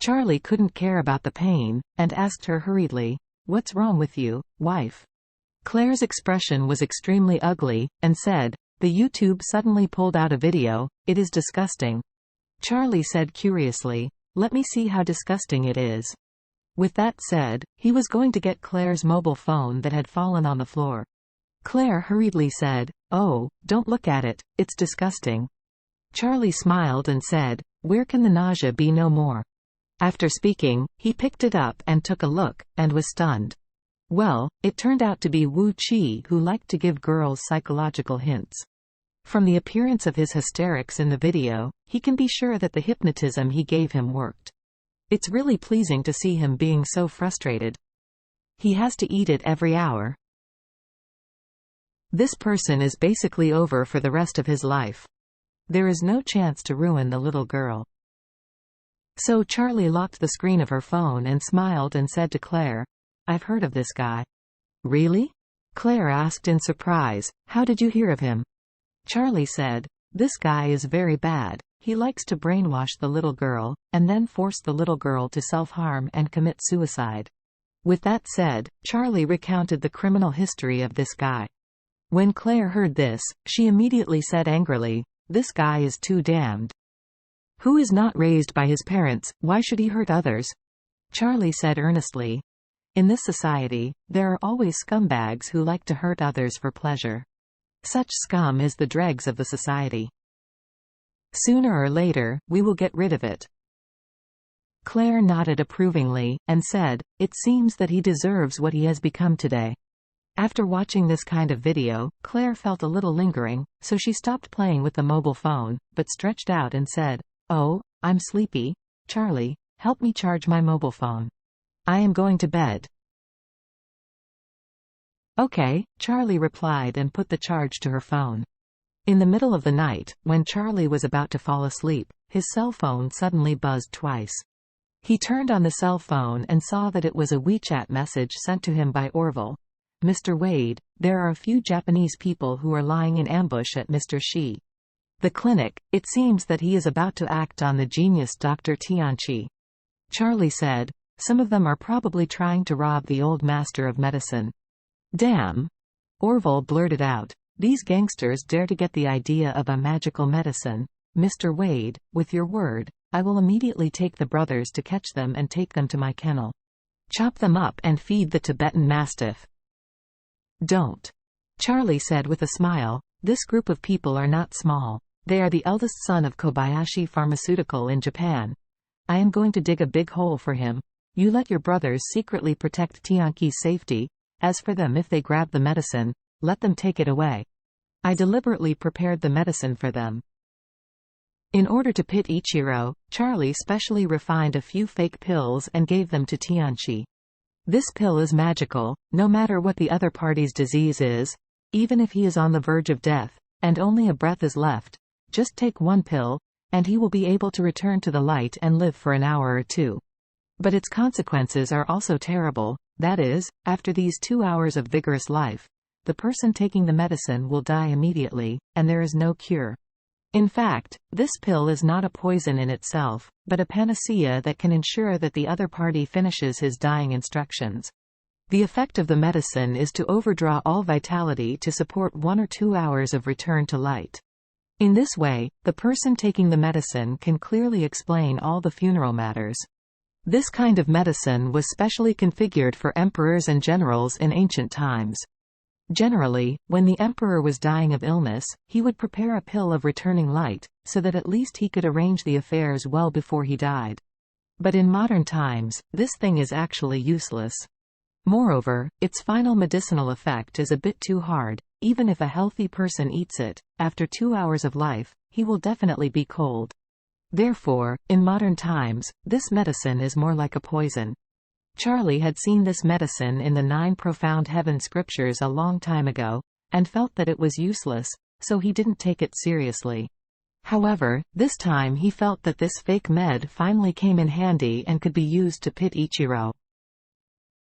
Charlie couldn't care about the pain, and asked her hurriedly, "What's wrong with you, wife?" Claire's expression was extremely ugly, and said, "The YouTube suddenly pulled out a video, it is disgusting." Charlie said curiously, "Let me see how disgusting it is." With that said, he was going to get Claire's mobile phone that had fallen on the floor. Claire hurriedly said, "Oh, don't look at it, it's disgusting." Charlie smiled and said, "Where can the nausea be no more?" After speaking, he picked it up and took a look, and was stunned. Well, it turned out to be Wu Qi, who liked to give girls psychological hints. From the appearance of his hysterics in the video, he can be sure that the hypnotism he gave him worked. It's really pleasing to see him being so frustrated. He has to eat it every hour. This person is basically over for the rest of his life. There is no chance to ruin the little girl. So Charlie locked the screen of her phone and smiled and said to Claire, "I've heard of this guy." "Really?" Claire asked in surprise, "How did you hear of him?" Charlie said, "This guy is very bad. He likes to brainwash the little girl, and then force the little girl to self-harm and commit suicide." With that said, Charlie recounted the criminal history of this guy. When Claire heard this, she immediately said angrily, "This guy is too damned. Who is not raised by his parents, why should he hurt others?" Charlie said earnestly, "In this society, there are always scumbags who like to hurt others for pleasure. Such scum is the dregs of the society. Sooner or later, we will get rid of it." Claire nodded approvingly, and said, "It seems that he deserves what he has become today." After watching this kind of video, Claire felt a little lingering, so she stopped playing with the mobile phone, but stretched out and said, "Oh, I'm sleepy. Charlie, help me charge my mobile phone. I am going to bed." "Okay," Charlie replied and put the charge to her phone. In the middle of the night, when Charlie was about to fall asleep, his cell phone suddenly buzzed twice. He turned on the cell phone and saw that it was a WeChat message sent to him by Orville. "Mr. Wade, there are a few Japanese people who are lying in ambush at Mr. Shi. The clinic. It seems that he is about to act on the genius Dr. Tianqi." Charlie said, "Some of them are probably trying to rob the old master of medicine." "Damn!" Orville blurted out. "These gangsters dare to get the idea of a magical medicine. Mr. Wade, with your word, I will immediately take the brothers to catch them and take them to my kennel. Chop them up and feed the Tibetan Mastiff." "Don't," Charlie said with a smile. "This group of people are not small. They are the eldest son of Kobayashi Pharmaceutical in Japan. I am going to dig a big hole for him. You let your brothers secretly protect Tianqi's safety. As for them, if they grab the medicine, let them take it away. I deliberately prepared the medicine for them." In order to pit Ichiro, Charlie specially refined a few fake pills and gave them to Tianqi. "This pill is magical, no matter what the other party's disease is. Even if he is on the verge of death, and only a breath is left, just take one pill, and he will be able to return to the light and live for an hour or two. But its consequences are also terrible, that is, after these 2 hours of vigorous life, the person taking the medicine will die immediately, and there is no cure. In fact, this pill is not a poison in itself, but a panacea that can ensure that the other party finishes his dying instructions. The effect of the medicine is to overdraw all vitality to support 1 or 2 hours of return to light. In this way, the person taking the medicine can clearly explain all the funeral matters. This kind of medicine was specially configured for emperors and generals in ancient times. Generally, when the emperor was dying of illness, he would prepare a pill of returning light, so that at least he could arrange the affairs well before he died. But in modern times, this thing is actually useless. Moreover, its final medicinal effect is a bit too hard. Even if a healthy person eats it, after 2 hours of life, he will definitely be cold. Therefore, in modern times, this medicine is more like a poison. Charlie had seen this medicine in the 9 Profound Heaven scriptures a long time ago, and felt that it was useless, so he didn't take it seriously. However, this time he felt that this fake med finally came in handy and could be used to pit Ichiro.